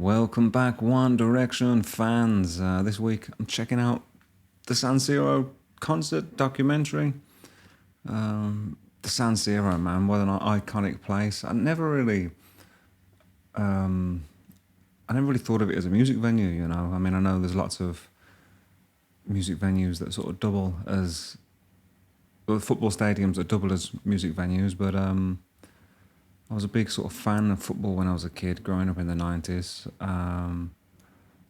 Welcome back, One Direction fans. This week I'm checking out the Siro concert documentary. The Siro, man, what an iconic place. I never really thought of it as a music venue, you know. I mean, I know there's lots of music venues that sort of double as, well, football stadiums that double as music venues, but I was a big sort of fan of football when I was a kid, growing up in the 90s.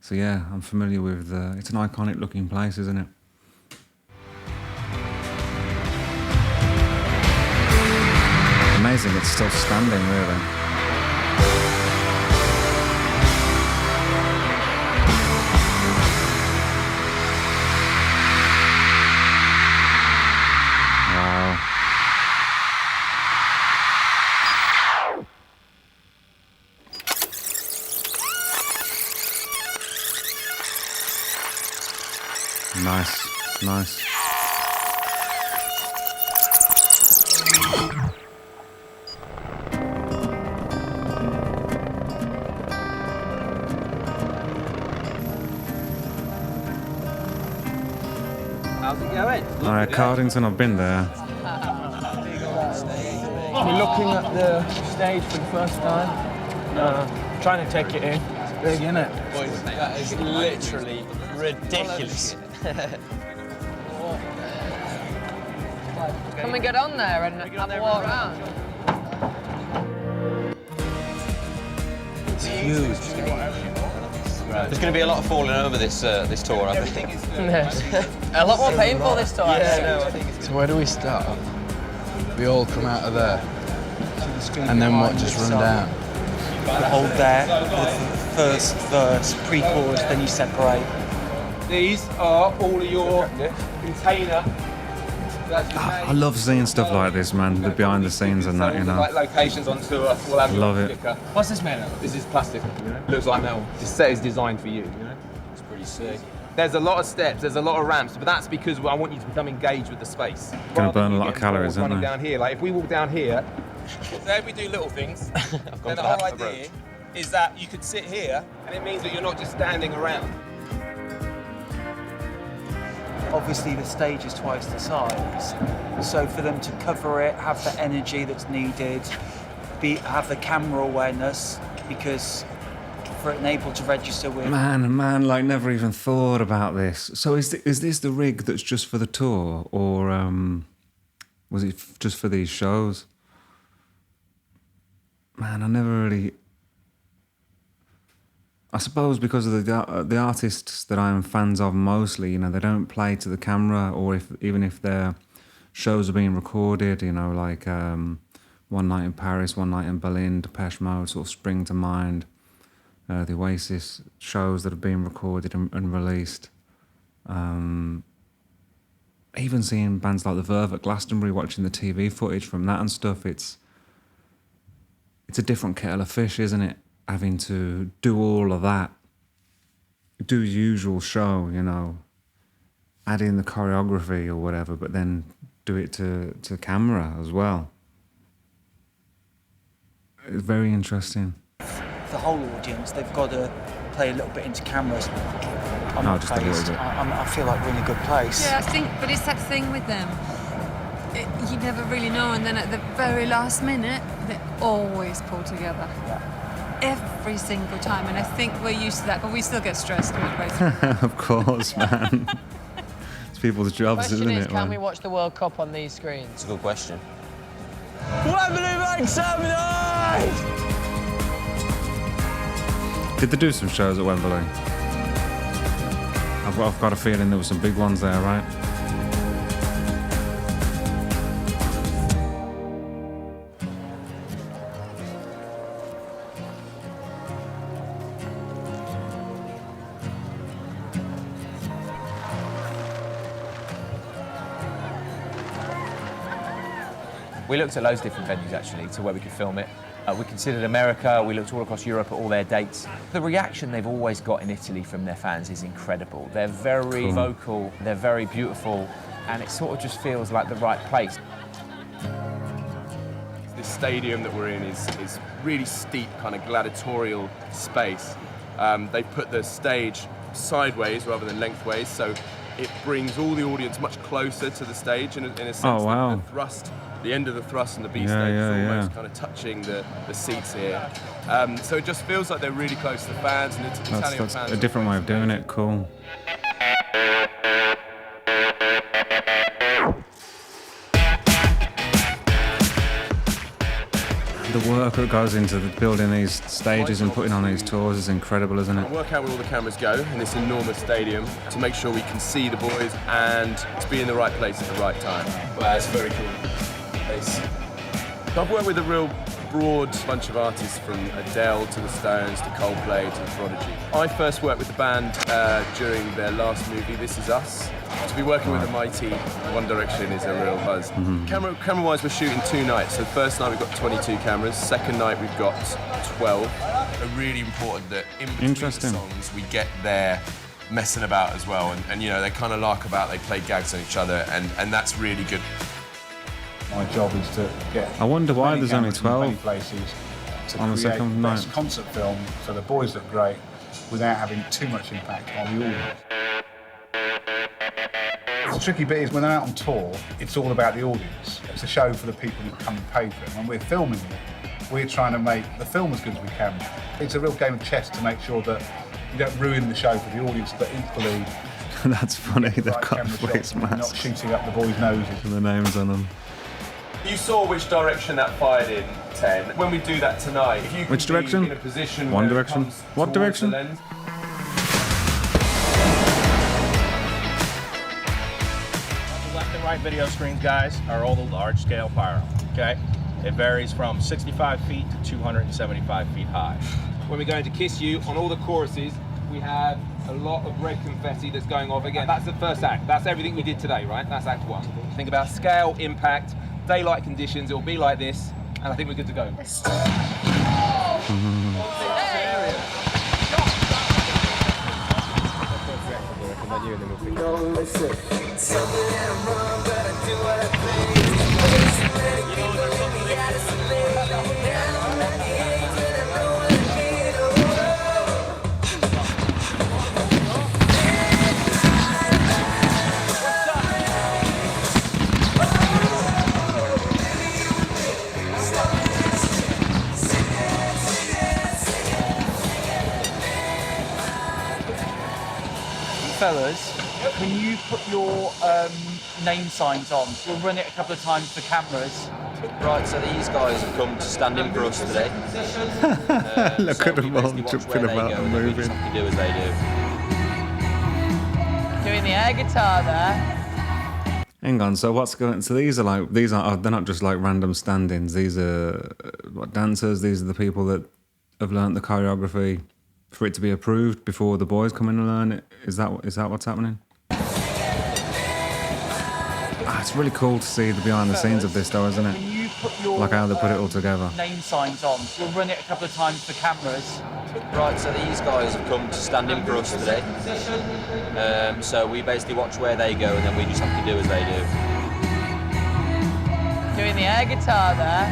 So yeah, I'm familiar with it's an iconic looking place, isn't it? Amazing, it's still standing, really. Nice. How's it going? Alright, Cardington, I've been there. We're looking at the stage for the first time, trying to take it in. It's big, isn't it? Boys, that is literally ridiculous. Can we get on there and have a walk around? It's huge. There's going to be a lot of falling over this tour, I think. A lot more painful this tour. I think it's. So where do we start? We all come out of there, and then what? Just run down. Hold there for the first verse, pre-chorus, then you separate. These are all of your container. I love seeing stuff like this, man. The behind the scenes and that, you know. Like locations on tour. We'll have Love it. What's this made of? This is plastic. You know? Looks like metal. This set is designed for you. You know. It's pretty sick. There's a lot of steps. There's a lot of ramps, but that's because I want you to become engaged with the space. Gonna burn a lot of calories, aren't running they? down here. Like if we walk down here, so if we do little things, then the whole idea is that you could sit here, and it means that you're not just standing around. Obviously the stage is twice the size, so for them to cover it, have the energy that's needed, have the camera awareness, because for it able to register with... Man, like never even thought about this. So is this the rig that's just for the tour, or was it just for these shows? Man, I never really... I suppose because of the artists that I'm fans of mostly, you know, they don't play to the camera, or even if their shows are being recorded, you know, like One Night in Paris, One Night in Berlin, Depeche Mode sort of spring to mind. The Oasis shows that have been recorded and released. Even seeing bands like The Verve at Glastonbury, watching the TV footage from that and stuff, it's a different kettle of fish, isn't it? Having to do all of that, do the usual show, you know, add in the choreography or whatever, but then do it to camera as well. It's very interesting. The whole audience, they've got to play a little bit into cameras. No, just a little bit. I feel like we're in a good place. Yeah, I think, but it's that thing with them. You never really know, and then at the very last minute, they always pull together. Yeah. Every single time, and I think we're used to that, but we still get stressed midway through. Of course, man. It's people's jobs, The question isn't is, it, can man? we watch the World Cup on these screens? It's a good question. Did they do some shows at Wembley? I've got a feeling there were some big ones there, right? We looked at loads of different venues actually to where we could film it. We considered America, we looked all across Europe at all their dates. The reaction they've always got in Italy from their fans is incredible. They're very vocal, they're very beautiful, and it sort of just feels like the right place. This stadium that we're in is really steep, kind of gladiatorial space. They put the stage sideways rather than lengthways, so it brings all the audience much closer to the stage in a sense. Oh, wow. The thrust, the end of the thrust and the B Yeah, stage yeah, is almost yeah. kind of touching the seats here. So it just feels like they're really close to the fans, and Italian That's fans. a different way of doing it. Cool. The work that goes into building these stages and putting on these tours is incredible, isn't it? Work out where all the cameras go in this enormous stadium to make sure we can see the boys and to be in the right place at the right time. Wow, it's very cool. I've worked with a real broad bunch of artists, from Adele to the Stones to Coldplay to the Prodigy. I first worked with the band during their last movie, This Is Us. To be working with a mighty One Direction is a real buzz. Camera-wise, we're shooting 2 nights. So first night we've got 22 cameras. Second night we've got 12. It's really important that in between the songs we get there messing about as well, and you know, they kind of lark about, they play gags on each other, and that's really good. My job is to get. I wonder why many there's only cameras in 12 many places to on the create second the best night. concert film, so the boys look great without having too much impact on the audience. The tricky bit is when they're out on tour, it's all about the audience. It's a show for the people who come and pay for it. When we're filming it, we're trying to make the film as good as we can. It's a real game of chess to make sure that you don't ruin the show for the audience, but equally. That's funny. They've got face not masks shooting up the boys' noses. and the names on them. You saw which direction that fired in, 10. When we do that tonight, if you Which can direction? be in a position One where it direction. comes What towards direction? the lens. The left and right video screens, guys, are all the large-scale pyro, okay? It varies from 65 feet to 275 feet high. When we're going to Kiss You, on all the choruses, we have a lot of red confetti that's going off again. That's the first act. That's everything we did today, right? That's act 1. Think about scale, impact, daylight conditions. It'll be like this, and I think we're good to go. Fellas, can you put your name signs on? We'll run it a couple of times for cameras. Right, so these guys have come to stand in for us today. Look at them all jumping about and moving. We just have to do as they do. Doing the air guitar there. Hang on. So what's going? So these are they're not just like random stand-ins. These are what, dancers. These are the people that have learnt the choreography for it to be approved before the boys come in and learn it. Is that what's happening? It's really cool to see the behind the scenes of this, though, isn't it? Can you put your Like how they put it all together. name signs on? We'll run it a couple of times for cameras. Right, so these guys have come to stand in for us today. So we basically watch where they go, and then we just have to do as they do. Doing the air guitar there.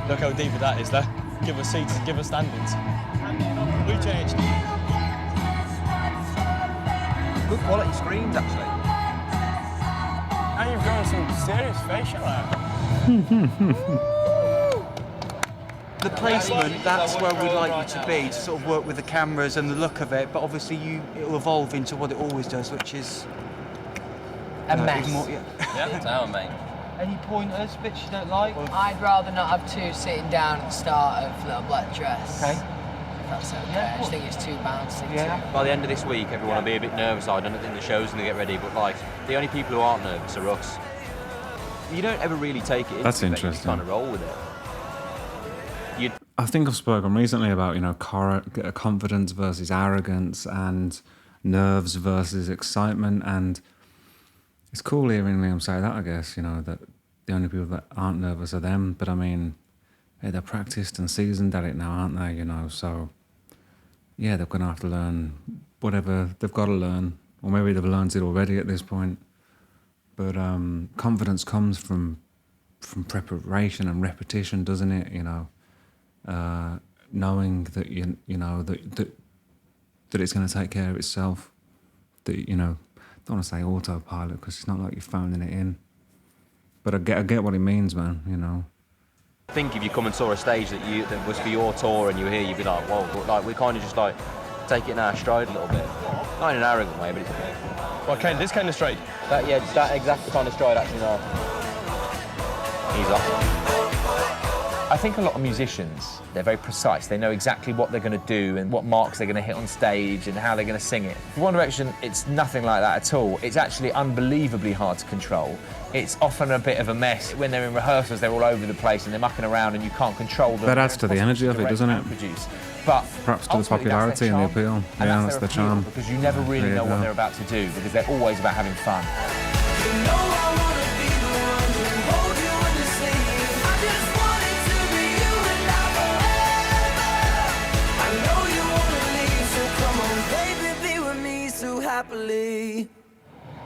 Look how deep that is there. Give us seats, give us standings. We changed. Good quality screens, actually. And you've done some serious facial hair. The placement, that's where we'd like you to be, to sort of work with the cameras and the look of it, but obviously it'll evolve into what it always does, which is... A mess. Yeah, town, mate. Any pointers, bits you don't like? I'd rather not have 2 sitting down at the start of Little Black Dress. Okay. If that's okay. I just think it's too bouncy. Yeah. By the end of this week, everyone will be a bit nervous. I don't think the show's going to get ready, but like, the only people who aren't nervous are us. You don't ever really take it. That's into it, interesting. You kind of roll with it. I think I've spoken recently about, you know, confidence versus arrogance and nerves versus excitement, and it's cool hearing Liam say that, I guess, you know, that the only people that aren't nervous are them. But I mean, hey, they're practiced and seasoned at it now, aren't they, you know? So, yeah, they're going to have to learn whatever they've got to learn, or maybe they've learned it already at this point. But confidence comes from preparation and repetition, doesn't it, you know? knowing that you know that it's going to take care of itself. That, you know, I don't want to say autopilot because it's not like you're phoning it in. But I get what he means, man. You know. I think if you come and saw a stage that was for your tour and you were here, you'd be like, whoa. But like we kind of just like take it in our stride a little bit, not in an arrogant way, but it's okay. Well, this kind of stride. That exact kind of stride actually. No. He's off. I think a lot of musicians, they're very precise. They know exactly what they're going to do and what marks they're going to hit on stage and how they're going to sing it. For One Direction, it's nothing like that at all. It's actually unbelievably hard to control. It's often a bit of a mess. When they're in rehearsals, they're all over the place and they're mucking around and you can't control them. That adds to the energy of it, doesn't it? But perhaps to the popularity and the appeal. Yeah, that's the charm. Because you never really know what they're about to do because they're always about having fun.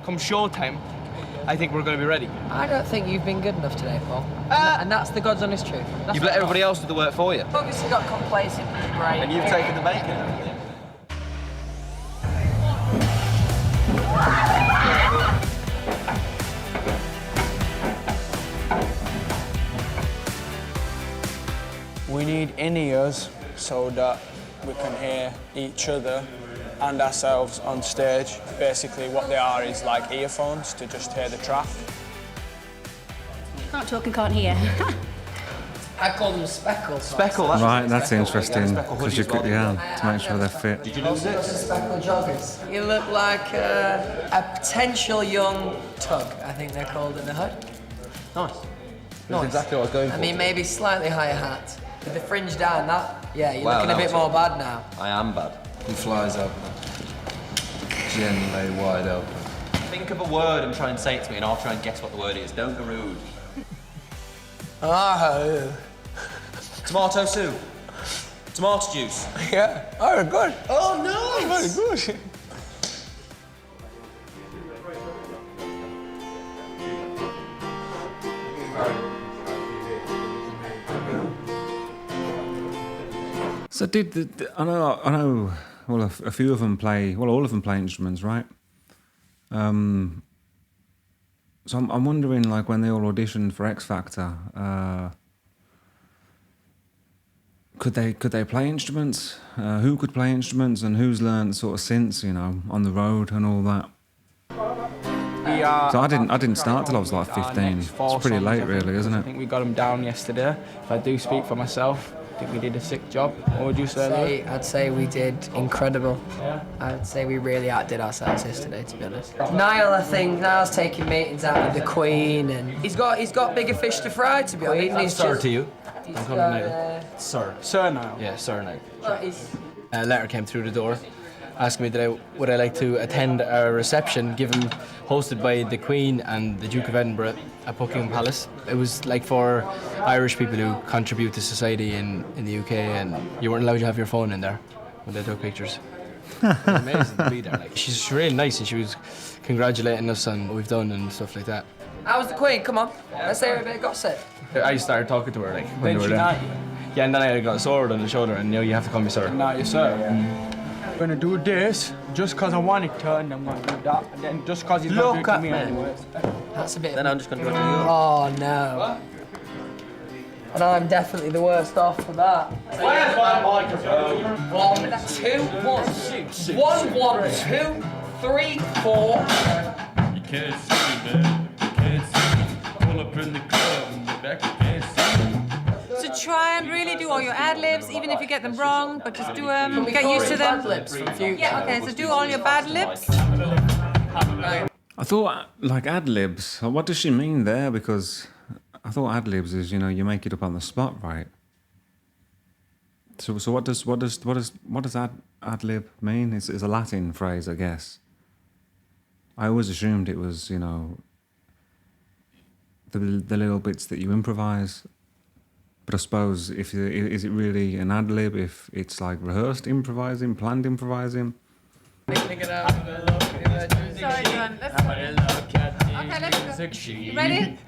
Come showtime, I think we're going to be ready. I don't think you've been good enough today, Paul. And that's the God's honest truth. That's You've let everybody else do the work for you. Obviously got complacent, which is great. And you've taken the bacon. We need in-ears so that we can hear each other and ourselves on stage. Basically what they are is like earphones to just hear the track. Can't talk and can't hear. I call them speckles. Speckle, right, that's interesting. Because you could, yeah, to make sure they're fit. Did you lose it? Speckle joggers. You look like a potential young tug, I think they're called in the hood. Nice. That's exactly what I was going for. I mean, maybe slightly higher hat. With the fringe down, that, yeah, you're Wow, looking a bit more bad now. I am bad. He flies up, generally wide open. Think of a word and try and say it to me and I'll try and guess what the word is. Don't be rude. Oh. Tomato soup. Tomato juice. Yeah. Oh, good. Oh, nice. Very good. So I know. Well, a few of them play. Well, all of them play instruments, right? So I'm wondering, like, when they all auditioned for X Factor, could they play instruments? Who could play instruments, and who's learned sort of since, you know, on the road and all that? So I didn't start till I was like 15. It's pretty late, really, isn't it? I think we got them down yesterday. If I do speak for myself, I think we did a sick job. What would you say? I'd say we did incredible. Yeah. I'd say we really outdid ourselves yesterday, to be honest. Niall's taking meetings out with the Queen, and he's got bigger fish to fry, to be honest. Sir to you. I'm calling Niall. Sir Niall. Yeah, Sir Niall. A letter came through the door asking me would I like to attend a reception hosted by the Queen and the Duke of Edinburgh at Buckingham Palace. It was like for Irish people who contribute to society in the UK, and you weren't allowed to have your phone in there when they took pictures. It was amazing to be there. Like, she's really nice and she was congratulating us on what we've done and stuff like that. How was the Queen? Come on, let's hear a bit of gossip. I started talking to her like when we were there. Yeah, and then I got a sword on the shoulder and you have to call me sir. Now you sir. I'm gonna do this just cause I wanted to, and I'm gonna do that, and then just cause he's gonna do it to me anyway. That's a bit. Then I'm just gonna go to you. Oh no. What? And I'm definitely the worst off for that. Where's my microphone? 1, 2, 1. 1, 1, 2, 3, 4. You can't see me, man. You can't see me. Pull up in the club in the back, you can't see me. So try and really do all your ad libs, even if you get them wrong, but just do them, get used to them. Bad libs from future. Yeah, okay, so do all your bad libs. I thought, like, ad libs. What does she mean there? Because I thought ad libs is, you know, you make it up on the spot, right? So what does ad lib mean? It's a Latin phrase, I guess. I always assumed it was, you know, the little bits that you improvise. But I suppose is it really an ad lib if it's like rehearsed improvising, planned improvising? Sorry, John. Okay, let's go. You ready?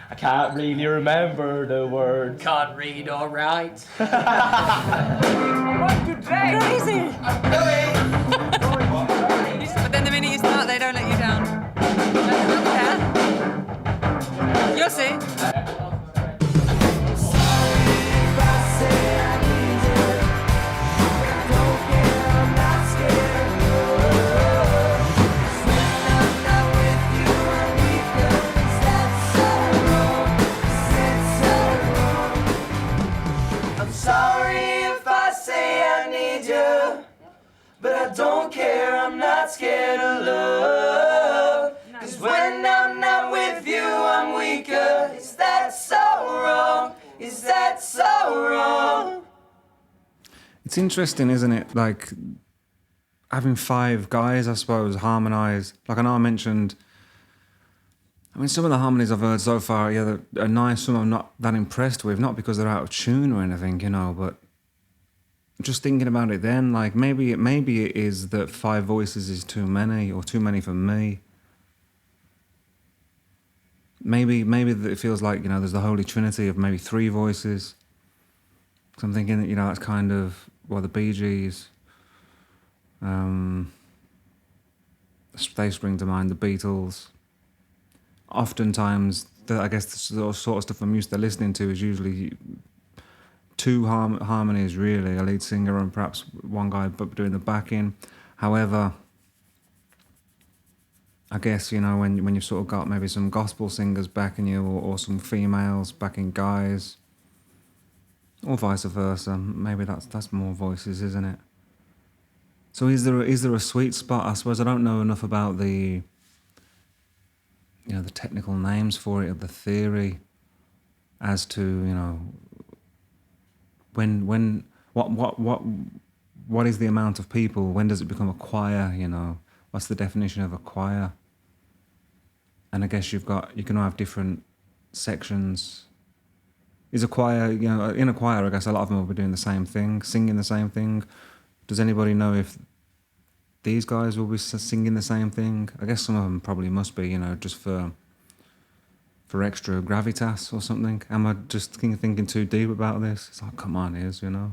I can't really remember the words. Can't read or write. Crazy. But then the minute you start, they don't let you down. Okay. You'll see. But I don't care, I'm not scared of love. 'Cause when I'm not with you, I'm weaker. Is that so wrong? Is that so wrong? It's interesting, isn't it? Like, having 5 guys, I suppose, harmonise. Like, I know I mentioned, I mean, some of the harmonies I've heard so far, yeah, are nice, some I'm not that impressed with, not because they're out of tune or anything, you know, but just thinking about it then, like, maybe it is that 5 voices is too many, or too many for me. Maybe that it feels like, you know, there's the Holy Trinity of maybe 3 voices. Because I'm thinking that, you know, that's kind of, well, the Bee Gees, they spring to mind, the Beatles. Oftentimes, I guess the sort of stuff I'm used to listening to is usually 2 harmonies, really, a lead singer and perhaps one guy doing the backing. However, I guess, you know, when you've sort of got maybe some gospel singers backing you, or some females backing guys, or vice versa, maybe that's more voices, isn't it? So is there a sweet spot? I suppose I don't know enough about the, you know, the technical names for it, or the theory as to, you know, what is the amount of people? When does it become a choir? You know, what's the definition of a choir? And I guess you can have different sections. Is a choir, you know, in a choir, I guess a lot of them will be doing the same thing, singing the same thing. Does anybody know if these guys will be singing the same thing? I guess some of them probably must be, you know, just for extra gravitas or something. Am I just thinking too deep about this? It's like, come on, you know.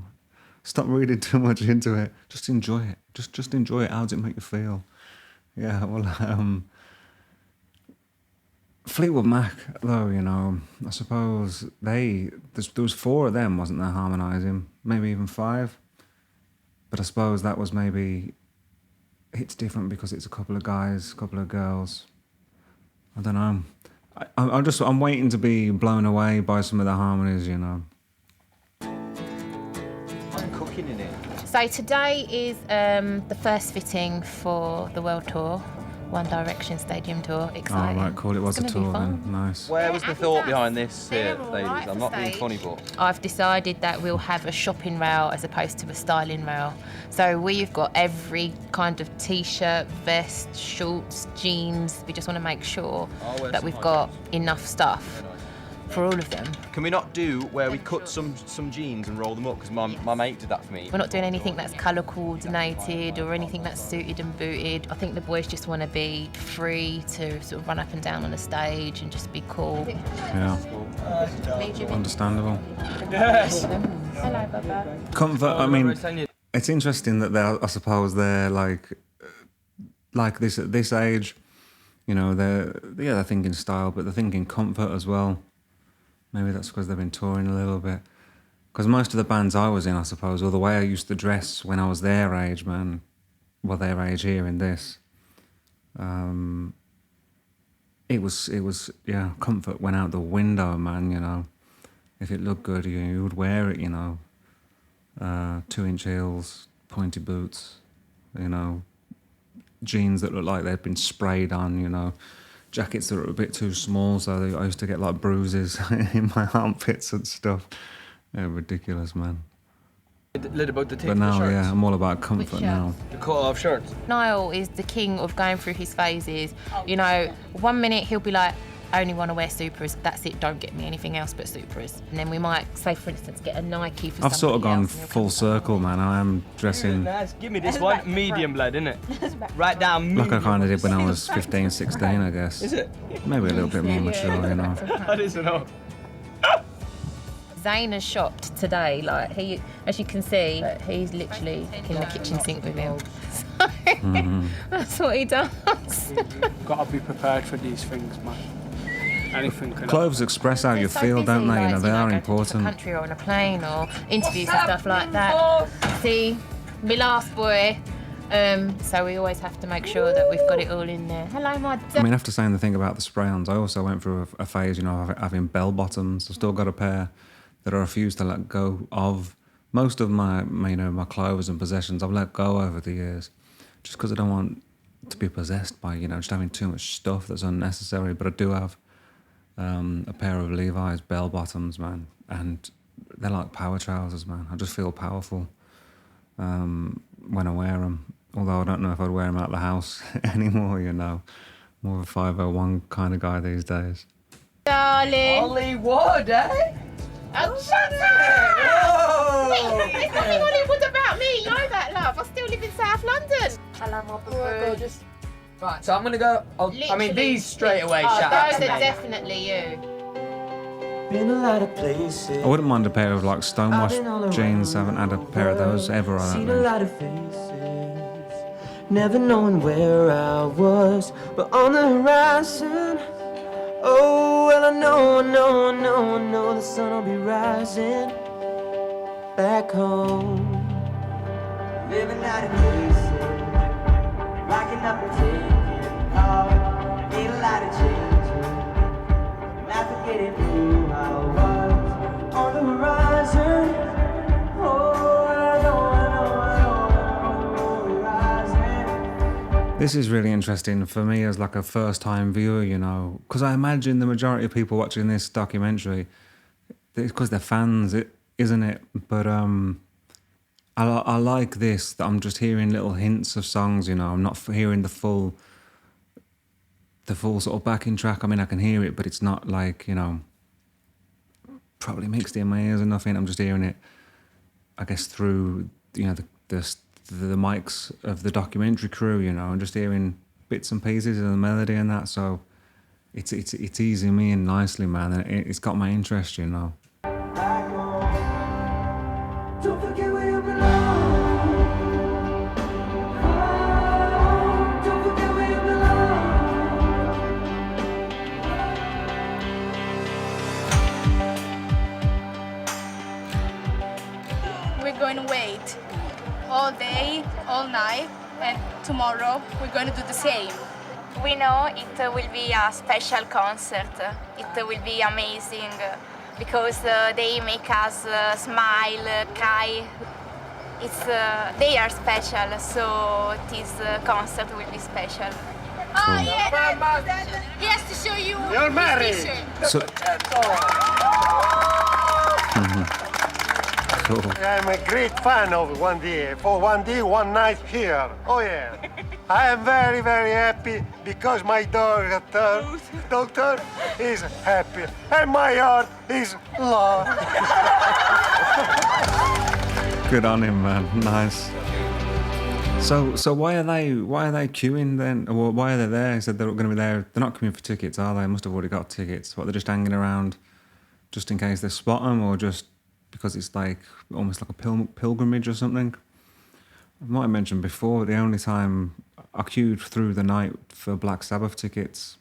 Stop reading too much into it. Just enjoy it. Just enjoy it. How does it make you feel? Yeah, well, Fleetwood Mac, though, you know, I suppose there was 4 of them, wasn't there, harmonising? Maybe even 5. But I suppose that was maybe, it's different because it's a couple of guys, a couple of girls. I don't know. I'm waiting to be blown away by some of the harmonies, you know. Cooking in it. So today is the first fitting for the World Tour, One Direction Stadium Tour. Exciting. Oh, right, cool. It was a tour then. Nice. Where was the thought behind this here, ladies? I'm not being funny, but I've decided that we'll have a shopping rail as opposed to a styling rail. So we've got every kind of t-shirt, vest, shorts, jeans. We just want to make sure that we've got enough stuff for all of them. Can we not do where we cut some jeans and roll them up? Because my mate did that for me. We're not doing anything that's colour coordinated or anything that's suited and booted. I think the boys just want to be free to sort of run up and down on the stage and just be cool. Yeah. Understandable. Yes. Hello, Baba. Comfort, I mean, it's interesting that I suppose they're like this at this age, you know, they're thinking style, but they're thinking comfort as well. Maybe that's because they've been touring a little bit. Because most of the bands I was in, I suppose, or the way I used to dress when I was their age, man, well, their age here in this, it was, yeah, comfort went out the window, man, you know. If it looked good, you would wear it, you know. 2-inch heels, pointy boots, you know, jeans that look like they'd been sprayed on, you know. Jackets that were a bit too small, so I used to get like bruises in my armpits and stuff. Yeah, ridiculous, man. But now, yeah, I'm all about comfort now. The cut-off shirts. Niall is the king of going through his phases. You know, one minute he'll be like, only want to wear Supras. That's it. Don't get me anything else but Supras. And then we might, say for instance, get a Nike for I've sort of somebody gone else and he'll full circle, man. I am dressing Nice. Give me this one, medium blood, innit? Right down medium. like I kind of did when I was 15, 16, I guess. Is it? Maybe a little bit more mature, you know. That is enough. Zane has shopped today, like he, as you can see, he's literally in the kitchen sink with him. So that's what he does. Got to be prepared for these things, man. Anything can Clothes express how you So feel, busy, don't they? like, You know, they are going to a important. country or on a plane or interviews and stuff like that. See, my last boy. So we always have to make sure that we've got it all in there. Hello, my I mean, after saying the thing about the spray-ons, I also went through a phase, you know, of having bell-bottoms. I've still got a pair that I refuse to let go of. Most of my, you know, my clothes and possessions I've let go over the years, just because I don't want to be possessed by, you know, just having too much stuff that's unnecessary. But I do have a pair of Levi's bell-bottoms, man, and they're like power trousers, man. I just feel powerful when I wear them. Although I don't know if I'd wear them out the house anymore, you know. More of a 501 kind of guy these days. darling. Hollywood, eh? Oh, shut up! Wait, there's nothing Hollywood about me. You know that, love. I still live in South London. Hello, my gorgeous. Right, so I'm gonna go. I mean, these straight away. Oh, shout out those to are me. definitely you. Been a lot of places. I wouldn't mind a pair of like stonewashed jeans. I haven't had a pair of those ever, I don't Seen a think. lot of faces, never knowing where I was, but on the horizon. Oh, well, I know the sun will be rising back home. Living out of places, rocking up and taking off. Need a lot of changes, not forgetting who I was on the horizon. Oh, I know the horizon. This is really interesting for me as like a first-time viewer, you know, because I imagine the majority of people watching this documentary, it's because they're fans, isn't it? But I like this, that I'm just hearing little hints of songs, you know. I'm not hearing the full sort of backing track. I mean, I can hear it, but it's not like, you know, probably mixed in my ears or nothing. I'm just hearing it, I guess, through, you know, the mics of the documentary crew, you know, and just hearing bits and pieces of the melody and that. So it's easing me in nicely, man. And it's got my interest, you know. Don't forget where you belong. Oh, don't forget where you belong. We're going to wait all day, all night, and tomorrow we're going to do the same. We know it will be a special concert. It will be amazing because they make us smile, cry. They are special, so this concert will be special. Oh yeah, he has to show you You're married. T-shirt. So, cool. I'm a great fan of 1D. For 1D, one night here. Oh yeah. I am very, very happy because my doctor is happy and my heart is lost. Good on him, man. Nice. So why are they queuing then? Or why are they there? He said they're going to be there. They're not coming for tickets, are they? Must have already got tickets. What, they're just hanging around just in case they spot them, or just because it's like almost like a pilgrimage or something? I might have mentioned before, the only time I queued through the night for Black Sabbath tickets,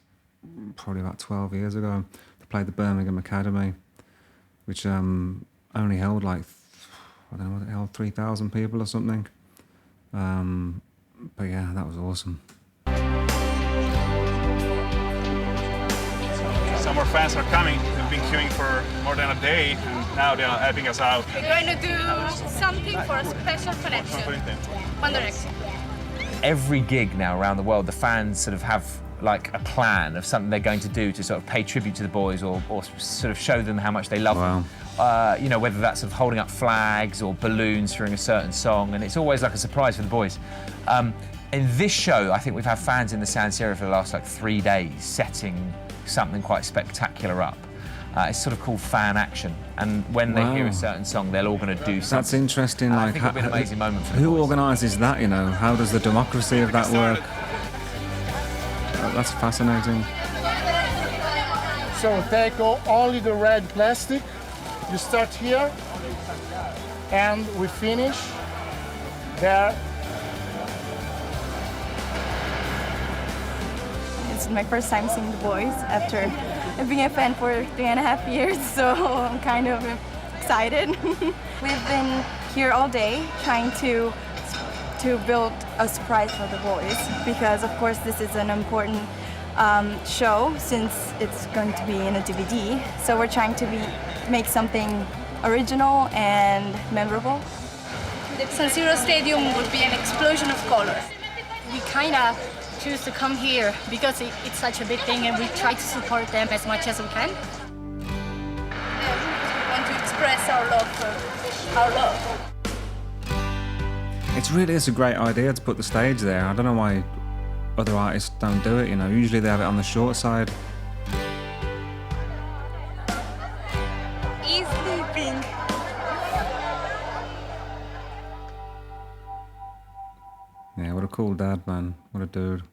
probably about 12 years ago. They played the Birmingham Academy, which only held like, I don't know, it held 3,000 people or something. But yeah, that was awesome. Some more fans are coming. We've been queuing for more than a day, and now they are helping us out. We're going to do something for a special connection. One Direction. Every gig now around the world, the fans sort of have like a plan of something they're going to do to sort of pay tribute to the boys, or sort of show them how much they love them. You know, whether that's sort of holding up flags or balloons during a certain song, and it's always like a surprise for the boys. In this show, I think we've had fans in the San Siro for the last like 3 days setting something quite spectacular up. It's sort of called fan action, and when they hear a certain song, they're all going to do something. That's interesting. I Like, think it'll be an amazing moment for the who boys. organises that? You know, how does the democracy of that work? That's fascinating. So take only the red plastic. You start here, and we finish there. It's my first time seeing the boys after being a fan for 3.5 years, so I'm kind of excited. We've been here all day trying to build a surprise for the boys, because of course this is an important show since it's going to be in a DVD. So we're trying to make something original and memorable. The San Siro Stadium would be an explosion of colors. We kind of choose to come here because it's such a big thing, and we try to support them as much as we can. We want to express our love for our love. It's really a great idea to put the stage there. I don't know why other artists don't do it. You know, usually they have it on the short side. He's sleeping. Yeah, what a cool dad, man. What a dude.